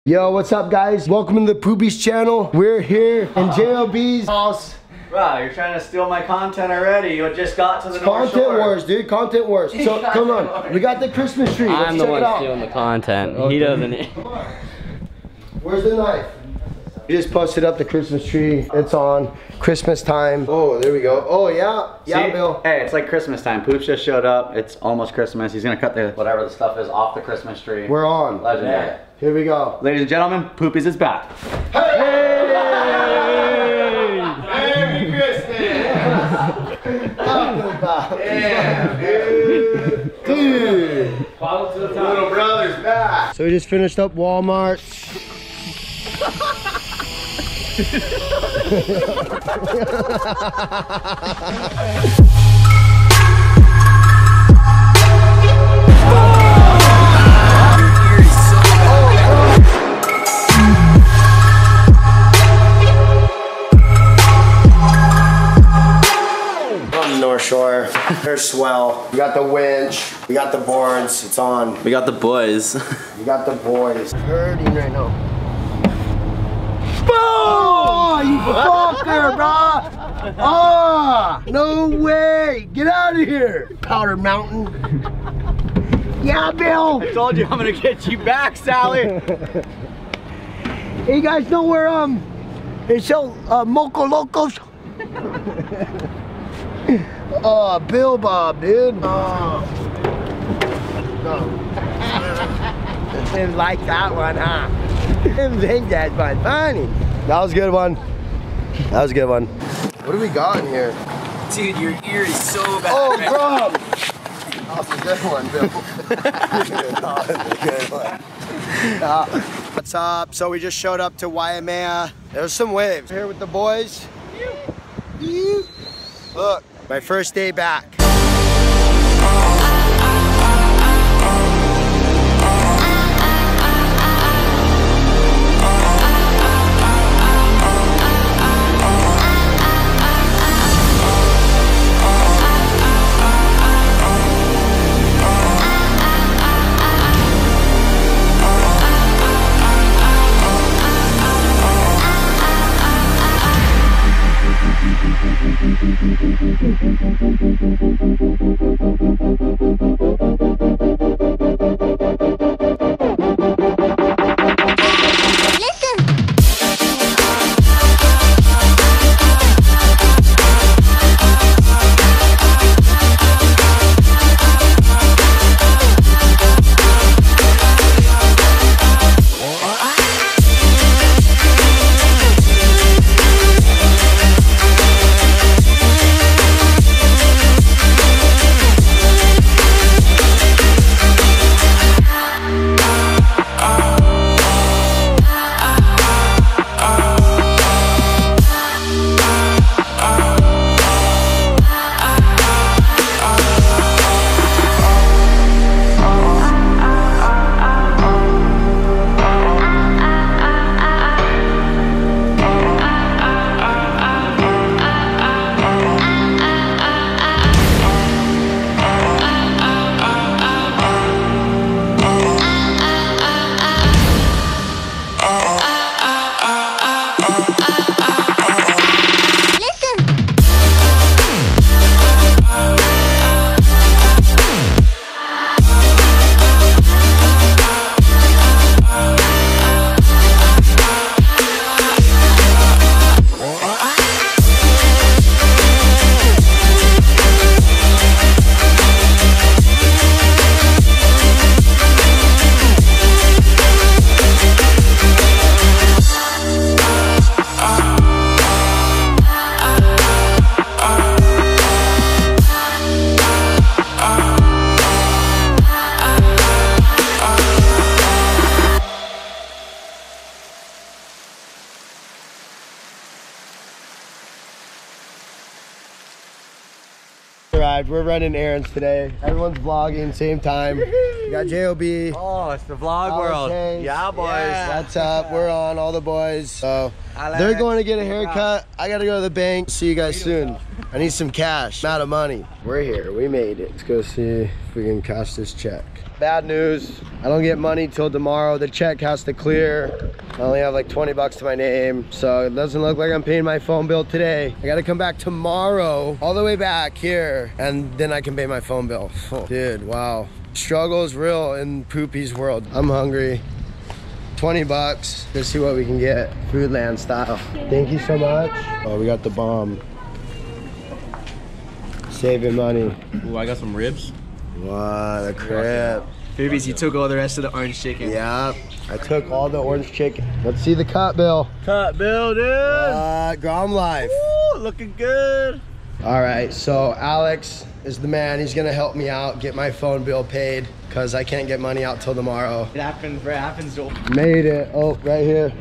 Yo, what's up, guys? Welcome to the Poopies channel. We're here in JLB's house. Wow, you're trying to steal my content already. You just got to the North Shore. Content wars, dude. Content wars. So come on, we got the Christmas tree. I'm the one stealing the content. Okay. He doesn't. Come on. Where's the knife? We just posted up the Christmas tree. It's on Christmas time. Oh, there we go. Oh yeah, yeah, See? Bill. Hey, it's like Christmas time. Poops just showed up. It's almost Christmas. He's gonna cut the whatever the stuff is off the Christmas tree. We're on. Legendary. Yeah. Here we go. Ladies and gentlemen, Poopies is back. Hey! Merry Christmas! Talking about. Yeah, dude. Dude. Follow to the top. Little brother's back. So we just finished up Walmart. North Shore, they're swell. We got the winch, we got the boards, it's on. We got the boys. We got the boys. Hurting right now. Boom! Oh, you fucker, bro! Oh, no way! Get out of here, Powder Mountain. Yeah, Bill. I told you I'm gonna get you back, Sally. Hey, you guys know where they sell Moco Locos? Oh, Bill Bob, dude. Oh. No. Didn't like that one, huh? Didn't think that was funny. That was a good one. That was a good one. What do we got in here? Dude, your ear is so bad. Oh, bro. That was a good one, Bill. That was a good one. What's up? So we just showed up to Waimea. There's some waves. Here with the boys. Look. My first day back. We're running errands today. Everyone's vlogging, same time. We got JOB. Oh, it's the vlog world. Yeah, boys. Yeah. What's up? We're on, all the boys. So they're going to get a haircut. I gotta go to the bank. See you guys soon. I need some cash. I'm out of money. We're here. We made it. Let's go see if we can cash this check. bad news. I don't get money till tomorrow. The check has to clear. I only have like 20 bucks to my name, so it doesn't look like I'm paying my phone bill today. I gotta come back tomorrow, all the way back here, and then I can pay my phone bill. Oh, dude, wow. Struggle is real in Poopie's world. I'm hungry. 20 bucks. Let's see what we can get, Foodland style. Thank you so much. Oh, we got the bomb. Saving money. Ooh, I got some ribs. Wow, the crib. Poopies, you took all the rest of the orange chicken. Yeah, I took all the orange chicken. Let's see the cut bill. Cut bill, dude. Grom life. Ooh, looking good. All right, so Alex is the man. He's gonna help me out, get my phone bill paid, because I can't get money out till tomorrow. It happens, bro. It happens. Made it. Oh, right here.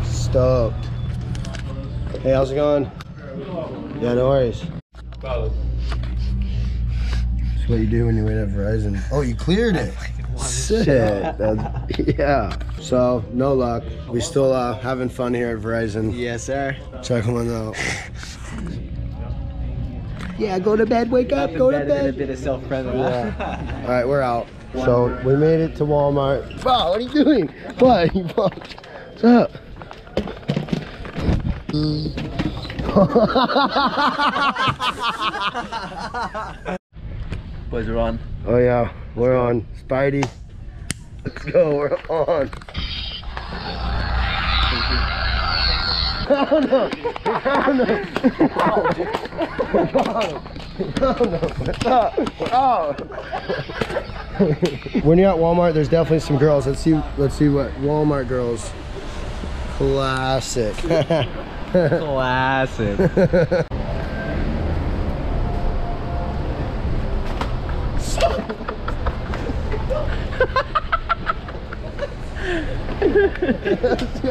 Stoked. Hey, how's it going? Yeah, no worries. That's what you do when you wait at Verizon. Oh, you cleared it. Shit. Yeah. So, no luck. We still having fun here at Verizon. Yes, sir. Check them out. Yeah, go to bed, wake up, go to bed. A bit of self-preservation. Yeah. All right, we're out. So we made it to Walmart. Wow, what are you doing? What? You fucked. What's up? Boys are on. Oh yeah, we're on. Spidey. Let's go, we're on. Oh no! Oh no! Oh! When you're at Walmart, there's definitely some girls. Let's see what Walmart girls. Classic. Classic. Let's go.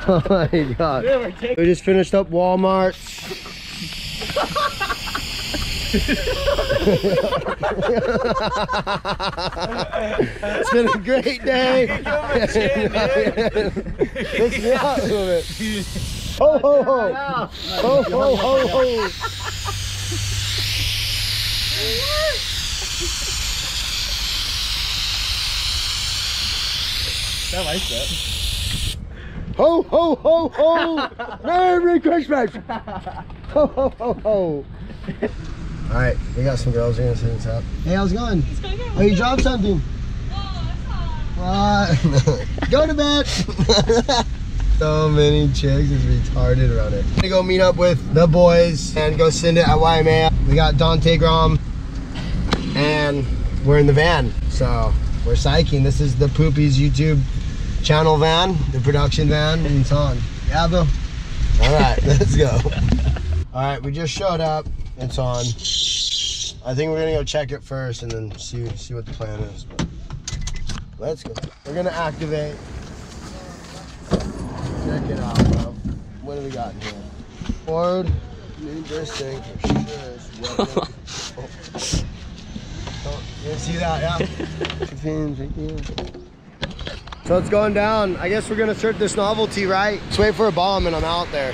Oh my god. We just finished up Walmart. It's been a great day. Lift me up a little bit. Ho ho ho. Ho ho ho ho. I like that. Ho ho ho ho! Merry Christmas! Ho ho ho ho! All right, we got some girls. We're gonna see what's up. Hey, how's it going? It's going good. Oh, you dropped something. Oh, What? Go to bed. So many chicks is retarded around it. I'm gonna go meet up with the boys and go send it at Waimea. We got Dante Grom, and we're in the van. So we're psyching. This is the Poopies YouTube channel van, the production van, and it's on. Yeah, bro. All right, let's go. All right, we just showed up. It's on. I think we're gonna go check it first and then see what the plan is. But let's go. We're gonna activate. Check it out, bro. What do we got in here? Ford, need this thing for sure. Oh, you didn't see that, yeah? So it's going down. I guess we're gonna search this novelty, right? Let's wait for a bomb and I'm out there.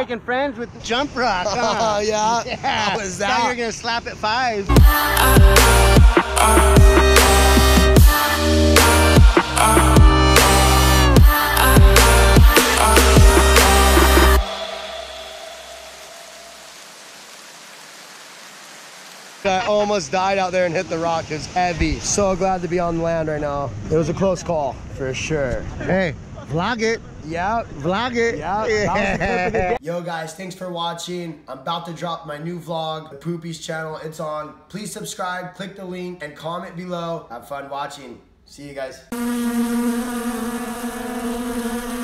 making friends with Jump Rock, huh? Oh, yeah? Yeah. How was Thought that? you were gonna slap at 5. I almost died out there and hit the rock. It was heavy. So glad to be on land right now. It was a close call, for sure. Hey, vlog it. Yeah. Vlog it. Yeah. Yo guys, thanks for watching. I'm about to drop my new vlog, the Poopies channel. It's on. Please subscribe, click the link, and comment below. Have fun watching. See you guys.